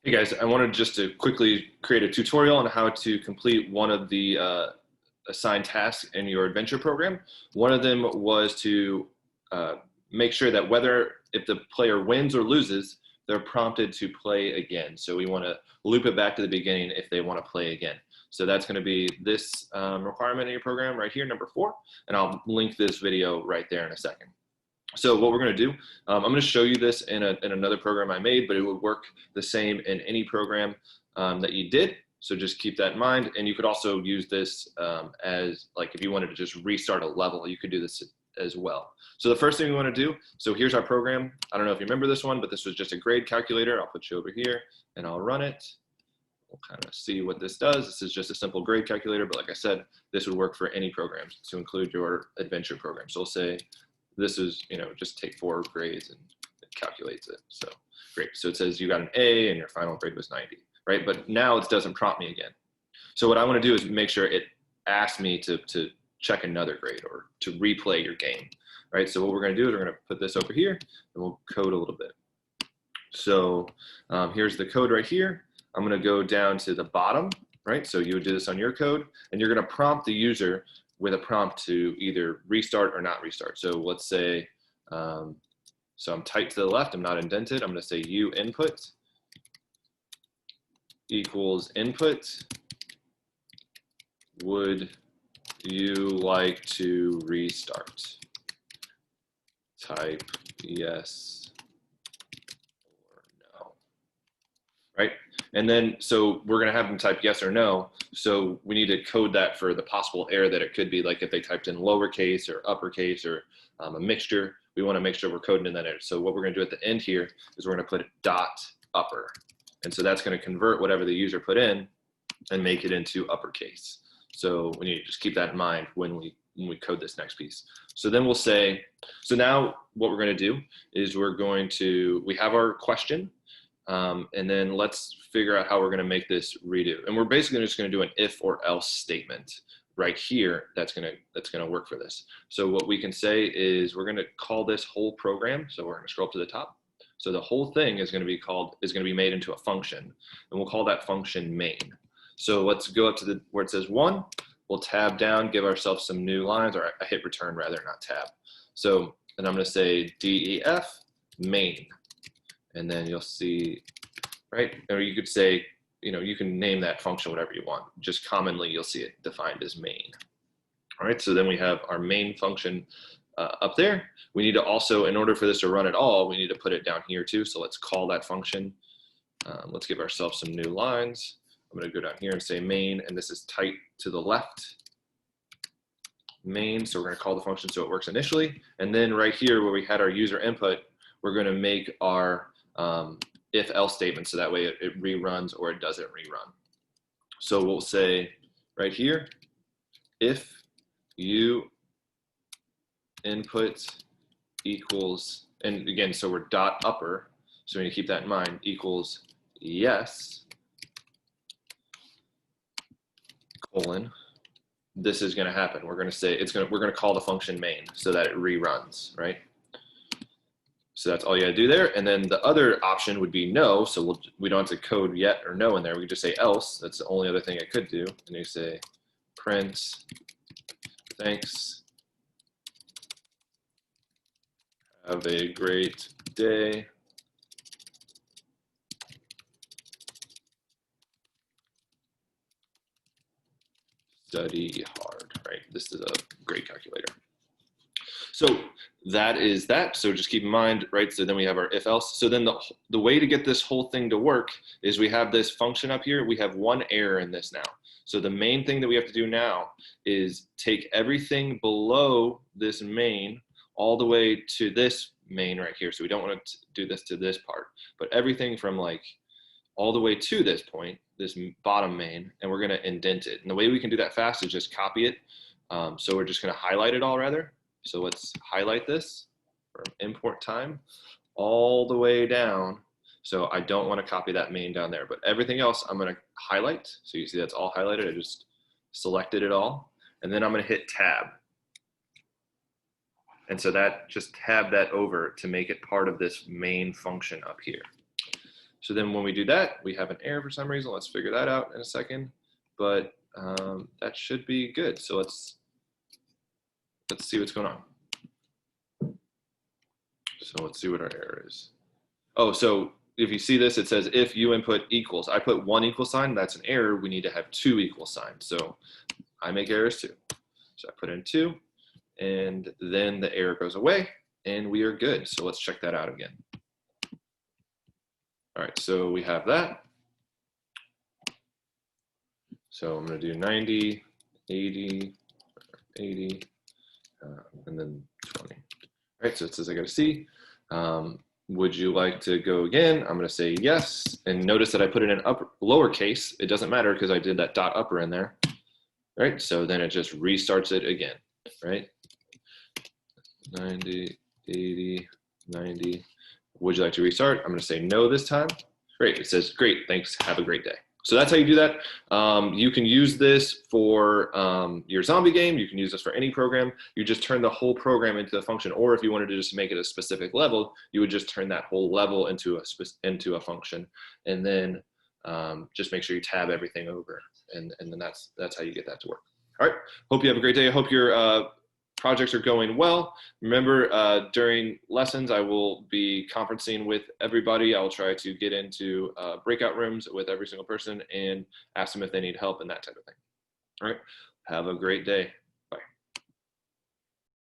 Hey guys, I wanted just to quickly create a tutorial on how to complete one of the assigned tasks in your adventure program. One of them was to uh, make sure that if the player wins or loses, they're prompted to play again. So we want to loop it back to the beginning if they want to play again. So that's going to be this requirement in your program right here, number 4, and I'll link this video right there in a second. So what we're going to do, I'm going to show you this in another program I made, but it would work the same in any program that you did. So just keep that in mind. And you could also use this as, like, if you wanted to just restart a level, you could do this as well. So the first thing we want to do, so here's our program. I don't know if you remember this one, but this was just a grade calculator. I'll put you over here and I'll run it. We'll kind of see what this does. This is just a simple grade calculator, but like I said, this would work for any programs to include your adventure program. So we'll say, this is, just take 4 grades and it calculates it. So great. So it says you got an A and your final grade was 90, right? But now it doesn't prompt me again. So what I want to do is make sure it asks me to check another grade or to replay your game, right? So what we're going to do is we're going to put this over here and we'll code a little bit. So here's the code right here. I'm going to go down to the bottom, right? So you would do this on your code and you're going to prompt the user with a prompt to either restart or not restart. So let's say, so I'm typed to the left, I'm not indented. I'm going to say u input equals input. Would you like to restart? Type yes or no, right? And then, so we're going to have them type yes or no. So we need to code that for the possible error that it could be, like if they typed in lowercase or uppercase or a mixture. We want to make sure we're coding in that error. So what we're going to do at the end here is we're going to put dot upper. And so that's going to convert whatever the user put in and make it into uppercase. So we need to just keep that in mind when we code this next piece. So then we'll say, so now what we're going to do is we have our question. And then let's figure out how we're going to make this redo. And we're basically just going to do an if or else statement right here that's going to work for this. So what we can say is we're going to call this whole program. So we're going to scroll up to the top. So the whole thing is going to be made into a function, and we'll call that function main. So let's go up to where it says 1. We'll tab down, give ourselves some new lines, or I hit return rather, not tab. So, and I'm going to say def main. And then you'll see, right? Or you could say, you can name that function whatever you want. Just commonly, you'll see it defined as main. All right, so then we have our main function up there. We need to also, in order for this to run at all, we need to put it down here too. So let's call that function. Let's give ourselves some new lines. I'm going to go down here and say main, and this is tight to the left. Main, so we're going to call the function so it works initially. And then right here where we had our user input, we're going to make our if else statement, so that way it reruns or it doesn't rerun. So we'll say right here, if you input equals, and again, so we're dot upper, so we need to keep that in mind, equals yes, colon, this is going to happen. We're going to say we're going to call the function main so that it reruns, right? So that's all you gotta do there. And then the other option would be no. So we don't have to code yet or no in there. We just say else. That's the only other thing I could do. And you say print, thanks. Have a great day. Study hard, right? This is a great calculator. So that is that. So just keep in mind, right? So then we have our if else. So then the way to get this whole thing to work is we have this function up here. We have one error in this now. So the main thing that we have to do now is take everything below this main all the way to this main right here. So we don't want to do this to this part, but everything from like all the way to this point, this bottom main, and we're going to indent it. And the way we can do that fast is just copy it. So we're just going to highlight it all rather. So let's highlight this from import time all the way down. So I don't want to copy that main down there, but everything else I'm going to highlight. So you see that's all highlighted. I just selected it all. And then I'm going to hit tab. And so that just tab that over to make it part of this main function up here. So then when we do that, we have an error for some reason. Let's figure that out in a second. But that should be good. So let's see what's going on. So let's see what our error is. Oh, so if you see this, it says if you input equals. I put 1 equal sign, that's an error. We need to have 2 equal signs. So I make errors too. So I put in 2, and then the error goes away, and we are good. So let's check that out again. All right, so we have that. So I'm going to do 90, 80, 80, and then 20. All right, so it says I got a C. Would you like to go again? I'm going to say yes. And notice that I put it in lowercase. It doesn't matter because I did that dot upper in there. All right, so then it just restarts it again, right? 90, 80, 90. Would you like to restart? I'm going to say no this time. Great. It says, great, thanks. Have a great day. So that's how you do that. You can use this for your zombie game. You can use this for any program. You just turn the whole program into a function. Or if you wanted to just make it a specific level, you would just turn that whole level into a function. And then just make sure you tab everything over. And then that's how you get that to work. All right. Hope you have a great day. I hope your projects are going well. Remember, during lessons, I will be conferencing with everybody. I'll try to get into breakout rooms with every single person and ask them if they need help and that type of thing. All right, have a great day.